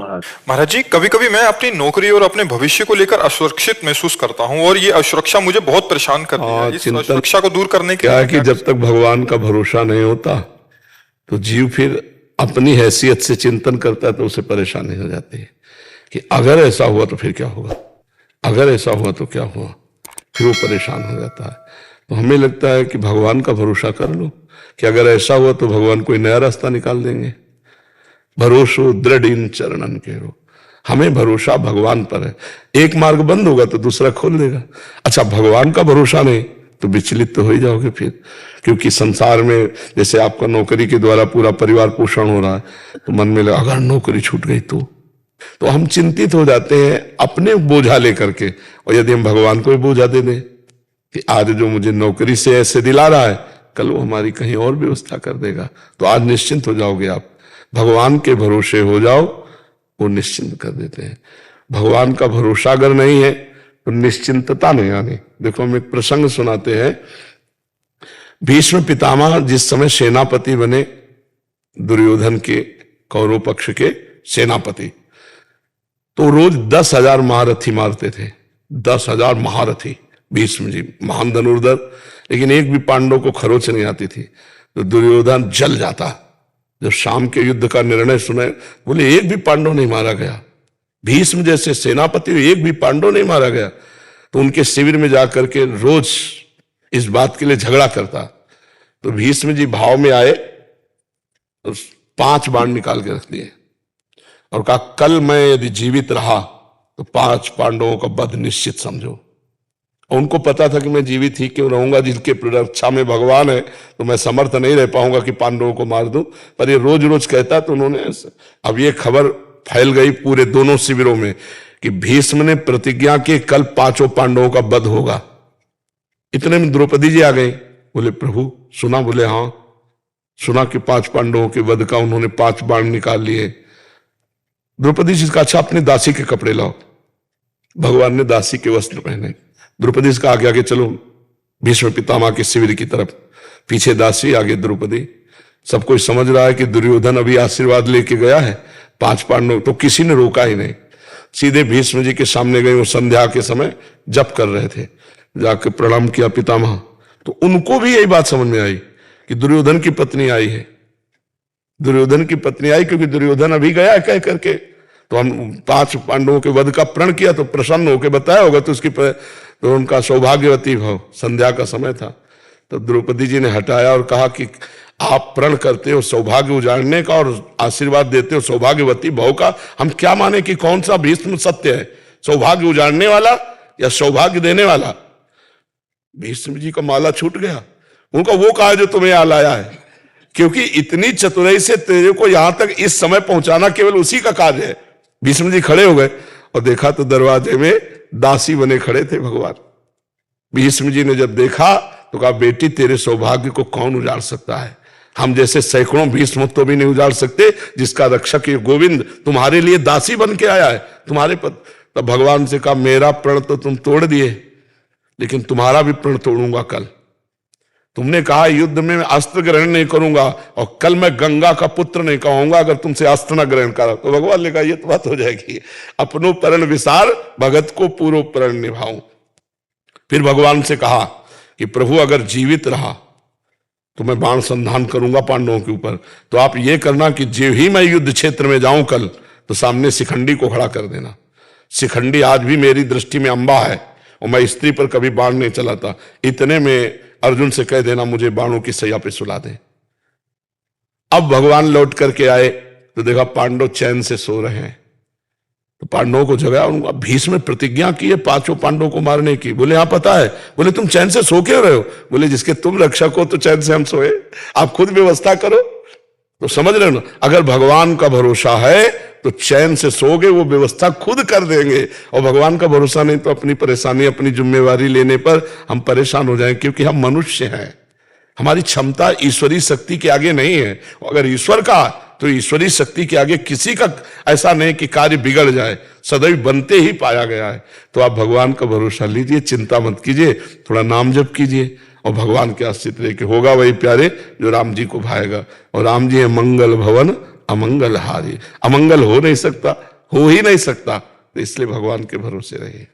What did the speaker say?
महाराज। महाराज जी, कभी कभी मैं अपनी नौकरी और अपने भविष्य को लेकर असुरक्षित महसूस करता हूँ और ये असुरक्षा मुझे बहुत परेशान करती है। इस चिंतन असुरक्षा को दूर करने के क्या है लिए कि जब तक भगवान का भरोसा नहीं होता तो जीव फिर अपनी हैसियत से चिंतन करता है, तो उसे परेशानी हो जाती है कि अगर ऐसा हुआ तो फिर क्या होगा, अगर ऐसा हुआ तो क्या हुआ, फिर वो परेशान हो जाता है। तो हमें लगता है कि भगवान का भरोसा कर लो कि अगर ऐसा हुआ तो भगवान कोई नया रास्ता निकाल देंगे। भरोसो दृढ़ इन चरणन के हो, हमें भरोसा भगवान पर है। एक मार्ग बंद होगा तो दूसरा खोल देगा। अच्छा, भगवान का भरोसा नहीं तो विचलित तो हो ही जाओगे फिर, क्योंकि संसार में जैसे आपका नौकरी के द्वारा पूरा परिवार पोषण हो रहा है, तो मन में लगा अगर नौकरी छूट गई तो हम चिंतित हो जाते हैं अपने बोझा लेकर के। और यदि हम भगवान को भी बोझा दे दें कि आज जो मुझे नौकरी से ऐसे दिला रहा है, कल वो हमारी कहीं और व्यवस्था कर देगा, तो आज निश्चिंत हो जाओगे आप। भगवान के भरोसे हो जाओ, वो निश्चिंत कर देते हैं। भगवान का भरोसा अगर नहीं है तो निश्चिंतता नहीं आनी। देखो, हम एक प्रसंग सुनाते हैं। भीष्म पितामह जिस समय सेनापति बने, दुर्योधन के कौरव पक्ष के सेनापति, तो रोज 10,000 महारथी मारते थे। 10,000 महारथी, भीष्म जी महान धनुर्धर, लेकिन एक भी पांडव को खरोच नहीं आती थी। तो दुर्योधन जल जाता जब शाम के युद्ध का निर्णय सुने, बोले एक भी पांडव नहीं मारा गया। भीष्म जैसे सेनापति, एक भी पांडव नहीं मारा गया। तो उनके शिविर में जाकर के रोज इस बात के लिए झगड़ा करता। तो भीष्म जी भाव में आए, 5 बाण निकाल के रख दिए और कहा कल मैं यदि जीवित रहा तो 5 पांडवों का वध निश्चित समझो। उनको पता था कि मैं जीवित ही क्यों रहूंगा, जिनके रक्षा में भगवान है, तो मैं समर्थ नहीं रह पाऊंगा कि पांडवों को मार दूं। पर ये रोज रोज कहता, तो उन्होंने अब ये खबर फैल गई पूरे दोनों शिविरों में कि भीष्म ने प्रतिज्ञा की कल 5 पांडवों का वध होगा। इतने में द्रौपदी जी आ गई। बोले प्रभु सुना? बोले हाँ सुना कि 5 पांडवों के वध का उन्होंने 5 बाण निकाल लिए। द्रौपदी जी का अच्छा अपने दासी के कपड़े लाओ। भगवान ने दासी के वस्त्र पहने। द्रौपदी से कहा आगे आगे चलो भीष्म पितामह के शिविर की तरफ। पीछे दासी, आगे द्रौपदी। सब कोई समझ रहा है कि दुर्योधन अभी आशीर्वाद लेके गया है, 5 पांडव, तो किसी ने रोका ही नहीं। सीधे भीष्म जी के सामने गए। वो संध्या के समय जप कर रहे थे, जाकर प्रणाम किया पितामह। तो उनको भी यही बात समझ में आई कि दुर्योधन की पत्नी आई है। दुर्योधन की पत्नी आई क्योंकि दुर्योधन अभी गया कह करके। तो हम 5 पांडवों के वध का प्रण किया, तो प्रसन्न होकर बताया होगा, तो उसकी तो उनका सौभाग्यवती भाव। संध्या का समय था। तो द्रौपदी जी ने हटाया और कहा कि आप प्रण करते हो सौभाग्य उजाड़ने का और आशीर्वाद देते हो सौभाग्यवती भाव का, हम क्या माने कि कौन सा भीष्म सत्य है, सौभाग्य उजाड़ने वाला या सौभाग्य देने वाला? भीष्म जी का माला छूट गया। उनका वो कहा जो तुम्हें यहाँ लाया है, क्योंकि इतनी चतुराई से तेरे को यहां तक इस समय पहुंचाना केवल उसी का कार्य है। भीष्म जी खड़े हो गए और देखा तो दरवाजे में दासी बने खड़े थे भगवान। भीष्म जी ने जब देखा तो कहा बेटी तेरे सौभाग्य को कौन उजाड़ सकता है? हम जैसे सैकड़ों भीष्म तो भी नहीं उजाड़ सकते, जिसका रक्षक ये गोविंद तुम्हारे लिए दासी बन के आया है, तुम्हारे पद। तब भगवान से कहा मेरा प्रण तो तुम तोड़ दिए, लेकिन तुम्हारा भी प्रण तोड़ूंगा कल। तुमने कहा युद्ध में मैं अस्त्र ग्रहण नहीं करूंगा, और कल मैं गंगा का पुत्र नहीं कहूंगा अगर तुमसे अस्त्र न ग्रहण करा। तो भगवान ने कहा ये तो बात हो जाएगी, अपनो प्रण विसार भगत को पूर्व प्रण निभाऊं। फिर भगवान से कहा कि प्रभु अगर जीवित रहा तो मैं बाण संधान करूंगा पांडवों के ऊपर। तो आप ये करना कि जो ही मैं युद्ध क्षेत्र में जाऊं कल, तो सामने शिखंडी को खड़ा कर देना। शिखंडी आज भी मेरी दृष्टि में अंबा है, और मैं स्त्री पर कभी बाण नहीं चलाता। इतने में अर्जुन से कह देना मुझे बाणों की सैया पे सुला दे। अब भगवान लौट करके आए तो देखा पांडव चैन से सो रहे हैं। तो पांडवों को जगाया। उनको भीष्म ने प्रतिज्ञा की है 5 पांडवों को मारने की। बोले हाँ पता है। बोले तुम चैन से सो क्यों रहे हो? बोले जिसके तुम रक्षक हो तो चैन से हम सोए, आप खुद व्यवस्था करो। तो समझ रहे हो ना, अगर भगवान का भरोसा है तो चैन से सोगे, वो व्यवस्था खुद कर देंगे। और भगवान का भरोसा नहीं तो अपनी परेशानी, अपनी जिम्मेवारी लेने पर हम परेशान हो जाएं, क्योंकि हम मनुष्य हैं। हमारी क्षमता ईश्वरीय शक्ति के आगे नहीं है। अगर ईश्वर का, तो ईश्वरीय शक्ति के आगे किसी का ऐसा नहीं कि कार्य बिगड़ जाए, सदैव बनते ही पाया गया है। तो आप भगवान का भरोसा लीजिए, चिंता मत कीजिए, थोड़ा नाम जप कीजिए और भगवान के आश्रित रह के होगा वही प्यारे जो राम जी को भाएगा। और राम जी है मंगल भवन अमंगल हारी। अमंगल हो नहीं सकता हो ही नहीं सकता, तो इसलिए भगवान के भरोसे रहिए।